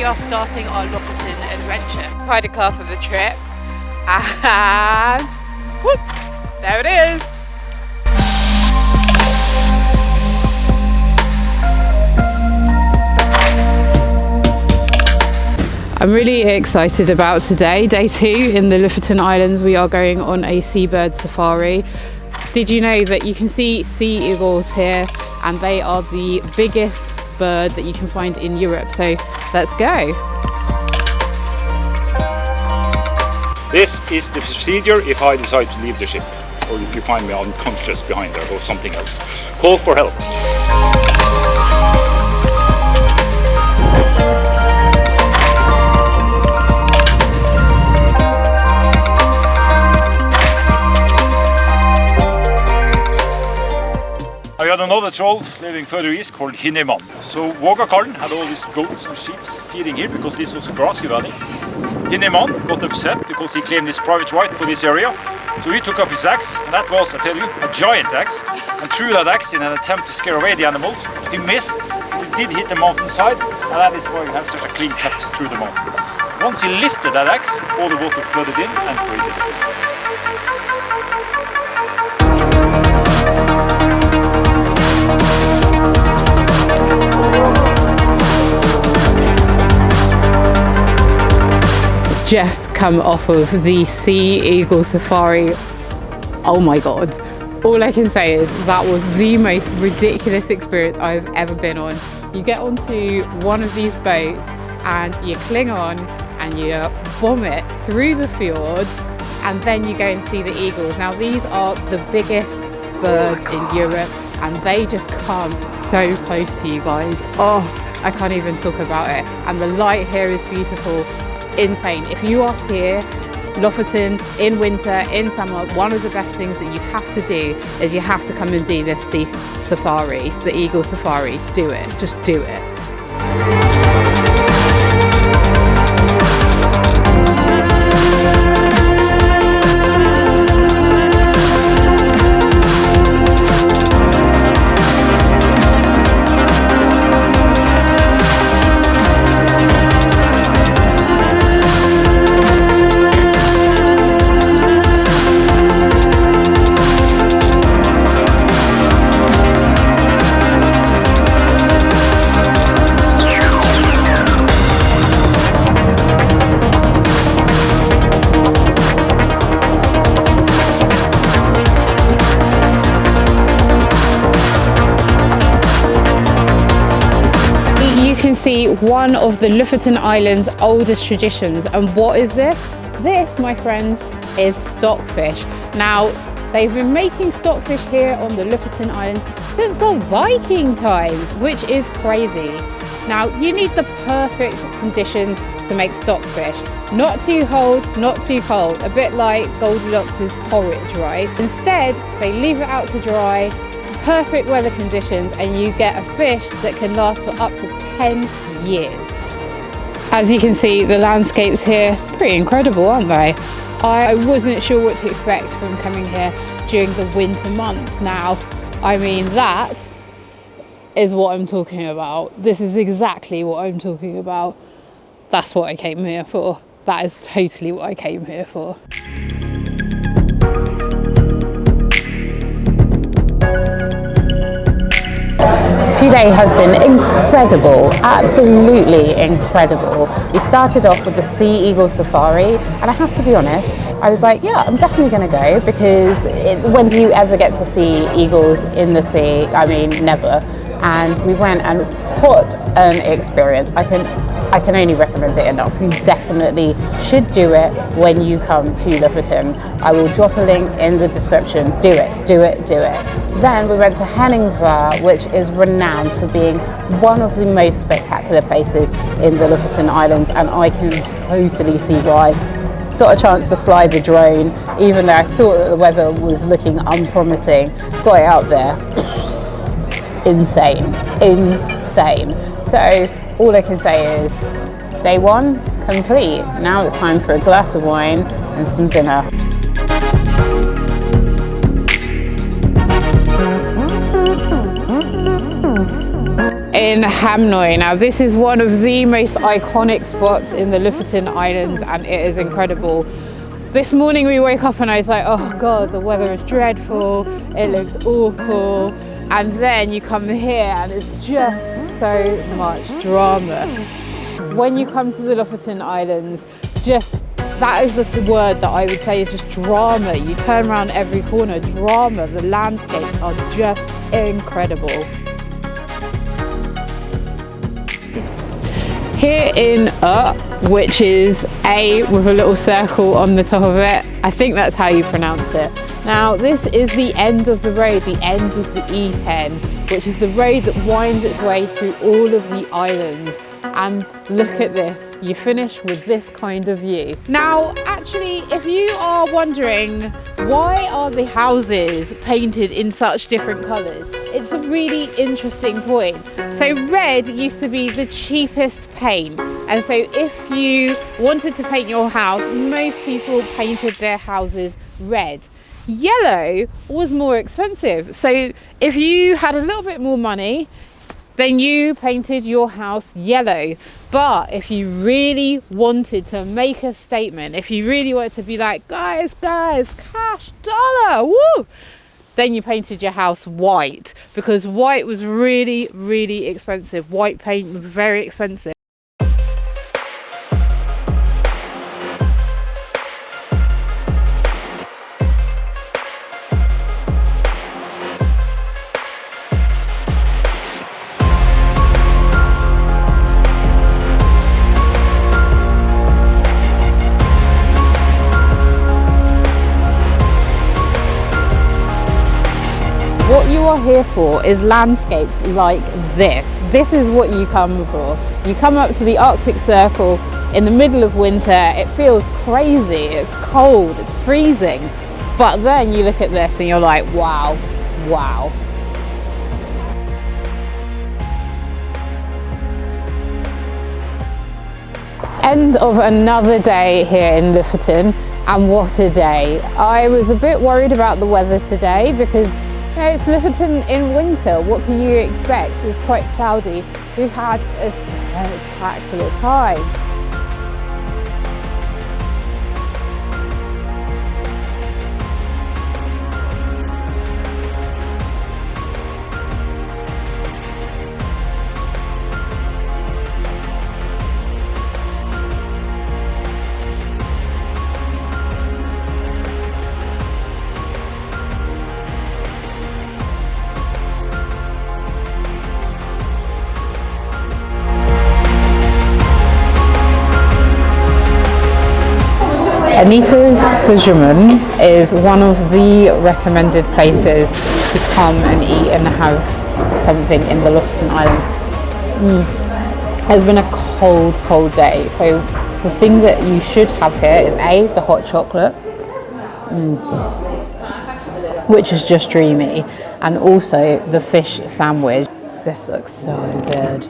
are starting our Lofoten adventure. Hired a car for the trip, and whoop, there it is. I'm really excited about today, day 2 in the Lofoten Islands. We are going on a seabird safari. Did you know that you can see sea eagles here, and they are the biggest bird that you can find in Europe? So let's go. This is the procedure if I decide to leave the ship, or if you find me unconscious behind there or something else. Call for help. We had another troll living further east called Henningsvvær. So Vågakallen had all these goats and sheep feeding here because this was a grassy valley. Henningsvvær got upset because he claimed his private right for this area. So he took up his axe, and that was, I tell you, a giant axe, and threw that axe in an attempt to scare away the animals. He missed, he did hit the mountainside, and that is why you have such a clean cut through the mountain. Once he lifted that axe, all the water flooded in and created it. Just come off of the sea eagle safari. Oh my god, all I can say is that was the most ridiculous experience I've ever been on. You get onto one of these boats and you cling on and you vomit through the fjords, and then you go and see the eagles. Now these are the biggest birds in Europe, and they just come so close to you guys. Oh, I can't even talk about it. And the light here is beautiful. Insane. If you are here, Lofoten, in winter, in summer, one of the best things that you have to do is you have to come and do this sea safari, the eagle safari. Do it, just do it. See one of the Lofoten Islands' oldest traditions, and what is this? This, my friends, is stockfish. Now, they've been making stockfish here on the Lofoten Islands since the Viking times, which is crazy. Now, you need the perfect conditions to make stockfish. Not too hot, not too cold, a bit like Goldilocks' porridge, right? Instead, they leave it out to dry, perfect weather conditions, and you get a fish that can last for up to 10 years. As you can see, the landscapes here, pretty incredible, aren't they? I wasn't sure what to expect from coming here during the winter months. Now, I mean, that is what I'm talking about. This is exactly what I'm talking about. That's what I came here for. That is totally what I came here for. Today has been incredible, absolutely incredible. We started off with the sea eagle safari, and I have to be honest, I was like, yeah, I'm definitely going to go, because when do you ever get to see eagles in the sea? I mean, never. And we went, and what an experience. I can only recommend it enough. You definitely should do it when you come to Lofoten. I will drop a link in the description. Do it, do it, do it. Then we went to Henningsvvær, which is renowned for being one of the most spectacular places in the Lofoten Islands, and I can totally see why. Got a chance to fly the drone, even though I thought that the weather was looking unpromising. Got it out there. Insane, insane. So all I can say is day 1 complete. Now it's time for a glass of wine and some dinner. in Hamnøy. Now this is one of the most iconic spots in the Lofoten Islands and it is incredible. This morning we woke up and I was like, oh God, the weather is dreadful, it looks awful. And then you come here and it's just so much drama. When you come to the Lofoten Islands, that is the word that I would say is just drama. You turn around every corner, drama. The landscapes are just incredible. Here in which is A with a little circle on the top of it, I think that's how you pronounce it. Now this is the end of the road, the end of the E10, which is the road that winds its way through all of the islands. And look at this, you finish with this kind of view. Now, actually, if you are wondering why are the houses painted in such different colours, it's a really interesting point. So red used to be the cheapest paint. And so if you wanted to paint your house, most people painted their houses red. Yellow was more expensive. So if you had a little bit more money, then you painted your house yellow. But if you really wanted to make a statement, if you really wanted to be like, guys, cash dollar, woo, then you painted your house white, because white was really, really expensive. White paint was very expensive. What you are here for is landscapes like this. This is what you come for. You come up to the Arctic Circle in the middle of winter. It feels crazy, it's cold, it's freezing. But then you look at this and you're like, wow, wow. End of another day here in Lofoten, and what a day. I was a bit worried about the weather today because it's Lofoten in winter. What can you expect? It's quite cloudy. We've had a spectacular time. Anita's Sjømat is one of the recommended places to come and eat and have something in the Lofoten Islands. It's been a cold day, so the thing that you should have here is A, the hot chocolate, which is just dreamy, and also the fish sandwich. This looks so good.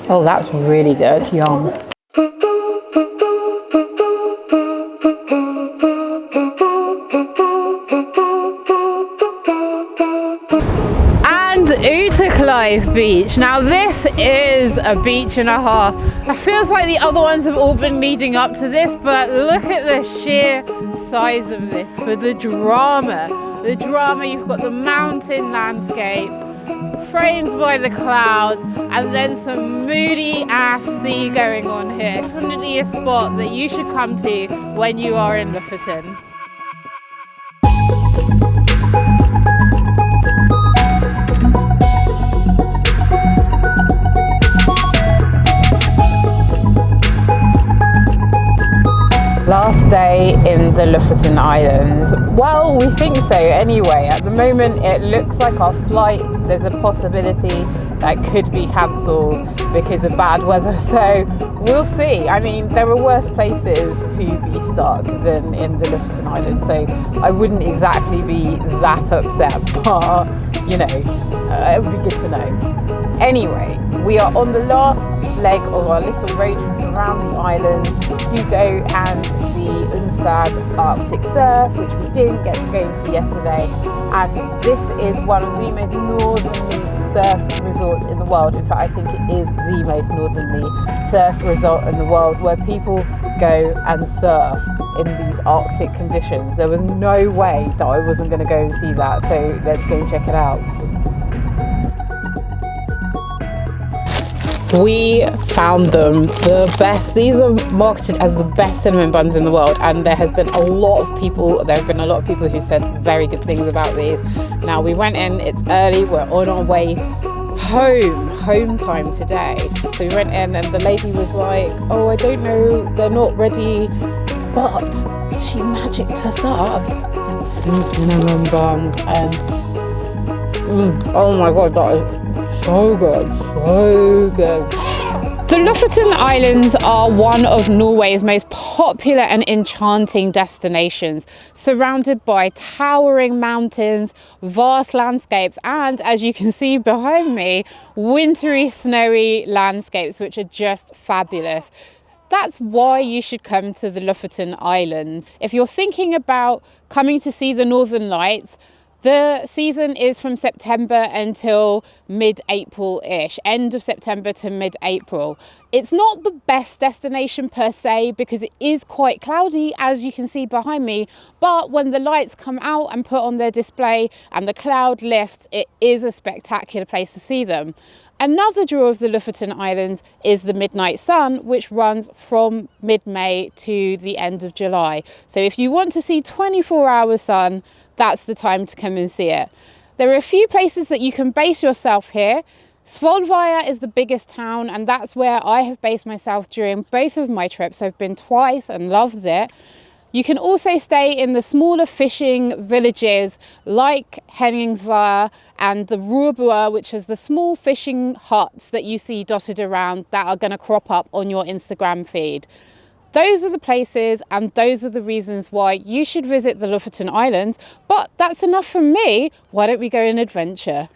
Oh, that's really good. Yum. And Uttakleiv Beach. Now this is a beach and a half. It feels like the other ones have all been leading up to this, but look at the sheer size of this for the drama. The drama, you've got the mountain landscapes framed by the clouds, and then some moody ass sea going on here. Definitely a spot that you should come to when you are in Lofoten. Last day in the Lofoten Islands. Well, we think so anyway. At the moment it looks like our flight, there's a possibility that could be cancelled because of bad weather, so we'll see. I mean, there are worse places to be stuck than in the Lofoten Islands, so I wouldn't exactly be that upset, but you know, it would be good to know. Anyway, we are on the last leg of our little road trip around the islands to go and see Unstad Arctic Surf, which we didn't get to go and see yesterday. And this is one of the most northerly surf resorts in the world. In fact, I think it is the most northerly surf resort in the world, where people go and surf in these Arctic conditions. There was no way that I wasn't going to go and see that, so let's go and check it out. We found them, the best. These are marketed as the best cinnamon buns in the world, and there have been a lot of people who said very good things about these. Now we went in, it's early, we're on our way home time today. So we went in and the lady was like, oh, I don't know, they're not ready, but she magicked us up some cinnamon buns, and oh my god, that is so good, so good. The Lofoten Islands are one of Norway's most popular and enchanting destinations, surrounded by towering mountains, vast landscapes, and as you can see behind me, wintry, snowy landscapes, which are just fabulous. That's why you should come to the Lofoten Islands. If you're thinking about coming to see the Northern Lights, the season is from September until mid-April-ish, end of September to mid-April. It's not the best destination per se because it is quite cloudy, as you can see behind me, but when the lights come out and put on their display and the cloud lifts, it is a spectacular place to see them. Another draw of the Lofoten Islands is the midnight sun, which runs from mid-May to the end of July. So if you want to see 24-hour sun, that's the time to come and see it. There are a few places that you can base yourself here. Svolvær is the biggest town, and that's where I have based myself during both of my trips. I've been twice and loved it. You can also stay in the smaller fishing villages like Henningsvvær and the Rambergstranda, which is the small fishing huts that you see dotted around that are going to crop up on your Instagram feed. Those are the places and those are the reasons why you should visit the Lofoten Islands. But that's enough from me. Why don't we go on an adventure?